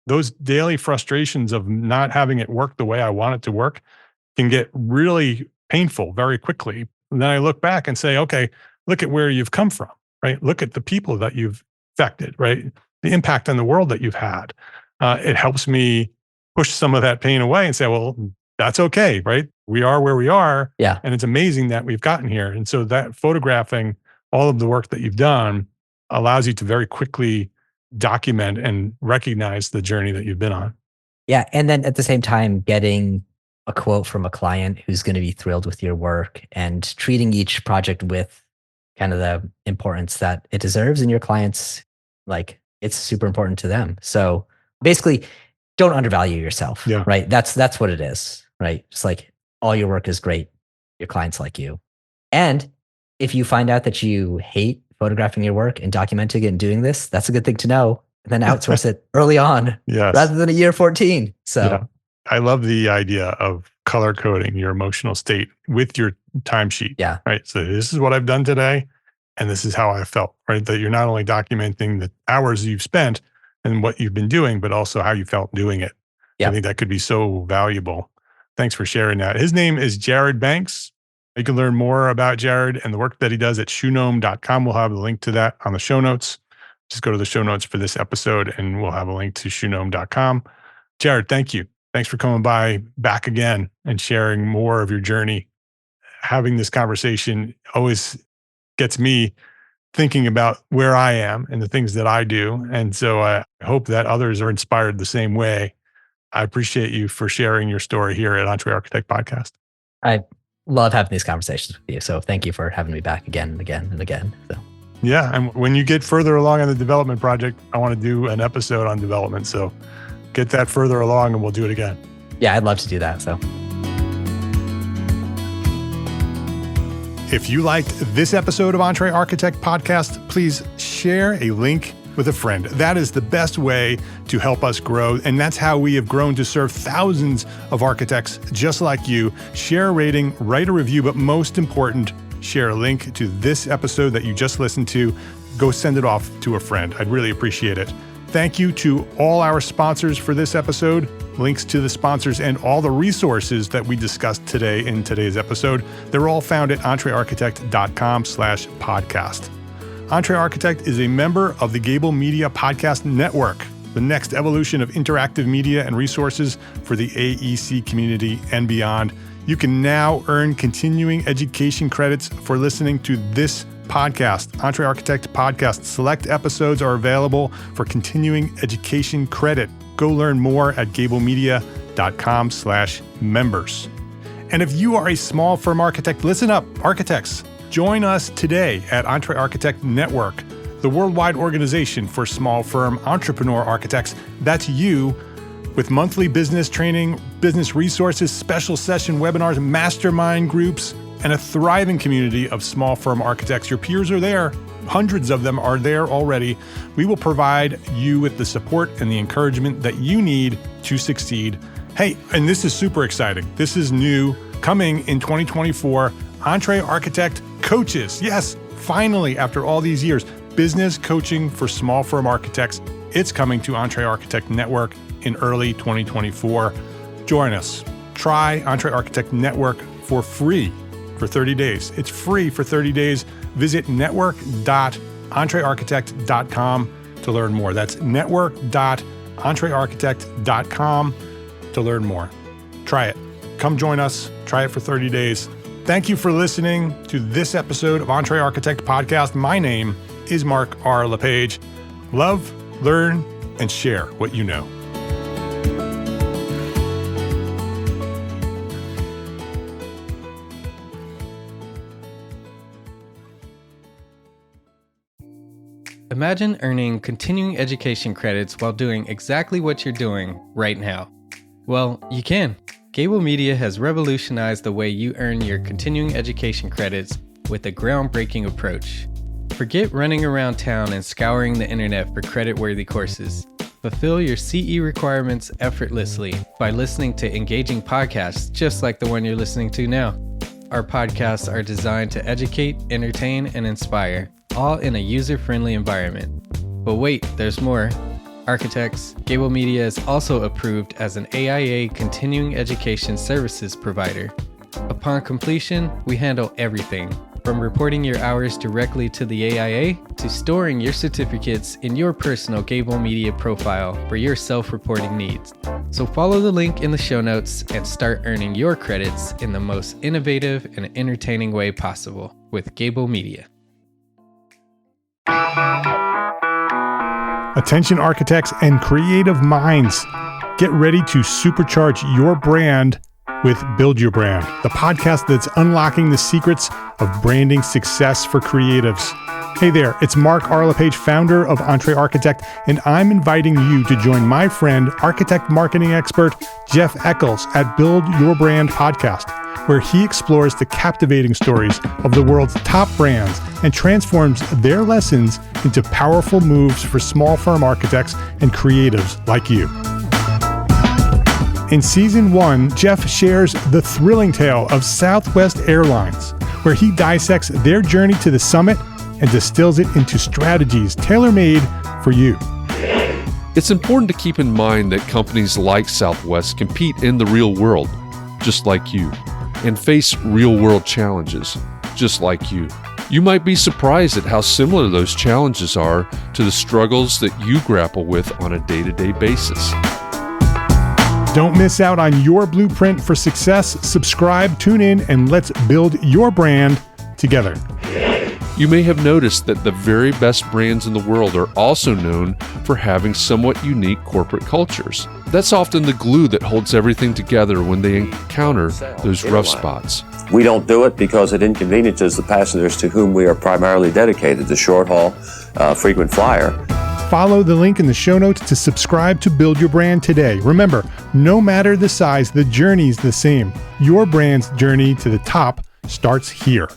those daily frustrations of not having it work the way I want it to work can get really painful very quickly. And then I look back and say, okay, look at where you've come from, right? Look at the people that you've affected, right? The impact on the world that you've had. It helps me push some of that pain away and say, well, that's okay, right? We are where we are. Yeah. And it's amazing that we've gotten here. And so that photographing all of the work that you've done allows you to very quickly document and recognize the journey that you've been on. Yeah. And then at the same time, getting a quote from a client who's going to be thrilled with your work and treating each project with kind of the importance that it deserves, and your clients, like, it's super important to them. So basically, don't undervalue yourself, Yeah. right? That's what it is, right? It's like all your work is great. Your clients like you. And if you find out that you hate photographing your work and documenting it and doing this, that's a good thing to know. And then outsource it early on Yes. rather than a year 14. So Yeah. I love the idea of color coding your emotional state with your timesheet. yeah. Right. So this is what I've done today, and this is how I felt, right? That you're not only documenting the hours you've spent and what you've been doing, but also how you felt doing it. I Yep. think that could be so valuable. Thanks for sharing that. His name is Jared Banks. You can learn more about Jared and the work that he does at shoegnome.com. We'll have the link to that on the show notes. Just go to the show notes for this episode and we'll have a link to shoegnome.com. Jared, thank you. Thanks for coming back again and sharing more of your journey. Having this conversation always gets me thinking about where I am and the things that I do. And so I hope that others are inspired the same way. I appreciate you for sharing your story here at Entre Architect Podcast. I love having these conversations with you. So thank you for having me back again and again and again. So Yeah. And when you get further along on the development project, I want to do an episode on development. So get that further along and we'll do it again. yeah, I'd love to do that. So if you liked this episode of Entre Architect Podcast, please share a link with a friend. That is the best way to help us grow. And that's how we have grown to serve thousands of architects just like you. Share a rating, write a review, but most important, share a link to this episode that you just listened to. Go send it off to a friend. I'd really appreciate it. Thank you to all our sponsors for this episode. Links to the sponsors and all the resources that we discussed today in today's episode, they're all found at entrearchitect.com/podcast. Entre Architect is a member of the Gable Media Podcast Network, the next evolution of interactive media and resources for the AEC community and beyond. You can now earn continuing education credits for listening to this podcast. Entre Architect Podcast select episodes are available for continuing education credit. Go learn more at gablemedia.com/members. And if you are a small firm architect, listen up, architects. Join us today at Entre Architect Network, the worldwide organization for small firm entrepreneur architects. That's you, with monthly business training, business resources, special session webinars, mastermind groups, and a thriving community of small firm architects. Your peers are there. Hundreds of them are there already. We will provide you with the support and the encouragement that you need to succeed. Hey, and this is super exciting. This is new, coming in 2024. Entre Architect Coaches. Yes, finally, after all these years, business coaching for small firm architects. It's coming to Entre Architect Network in early 2024. Join us. Try Entre Architect Network for free for 30 days. It's free for 30 days. Visit network.entrearchitect.com to learn more. That's network.entrearchitect.com to learn more. Try it. Come join us. Try it for 30 days. Thank you for listening to this episode of Entre Architect Podcast. My name is Mark R. LePage. Love, learn, and share what you know. Imagine earning continuing education credits while doing exactly what you're doing right now. Well, you can. Gable Media has revolutionized the way you earn your continuing education credits with a groundbreaking approach. Forget running around town and scouring the internet for credit-worthy courses. Fulfill your CE requirements effortlessly by listening to engaging podcasts just like the one you're listening to now. Our podcasts are designed to educate, entertain, and inspire, all in a user-friendly environment. But wait, there's more. Architects, Gable Media is also approved as an AIA continuing education services provider. Upon completion, we handle everything, from reporting your hours directly to the AIA to storing your certificates in your personal Gable Media profile for your self-reporting needs. So follow the link in the show notes and start earning your credits in the most innovative and entertaining way possible with Gable Media. Attention architects and creative minds. Get ready to supercharge your brand with Build Your Brand, the podcast that's unlocking the secrets of branding success for creatives. Hey there, it's Mark Arlepage, founder of Entre Architect, and I'm inviting you to join my friend, architect marketing expert Jeff Eccles at Build Your Brand podcast, where he explores the captivating stories of the world's top brands and transforms their lessons into powerful moves for small firm architects and creatives like you. In Season 1, Jeff shares the thrilling tale of Southwest Airlines, where he dissects their journey to the summit and distills it into strategies tailor-made for you. It's important to keep in mind that companies like Southwest compete in the real world, just like you, and face real-world challenges, just like you. You might be surprised at how similar those challenges are to the struggles that you grapple with on a day-to-day basis. Don't miss out on your blueprint for success. Subscribe, tune in, and let's build your brand together. You may have noticed that the very best brands in the world are also known for having somewhat unique corporate cultures. That's often the glue that holds everything together when they encounter those rough spots. We don't do it because it inconveniences the passengers to whom we are primarily dedicated, the short haul, frequent flyer. Follow the link in the show notes to subscribe to Build Your Brand today. Remember, no matter the size, the journey's the same. Your brand's journey to the top starts here.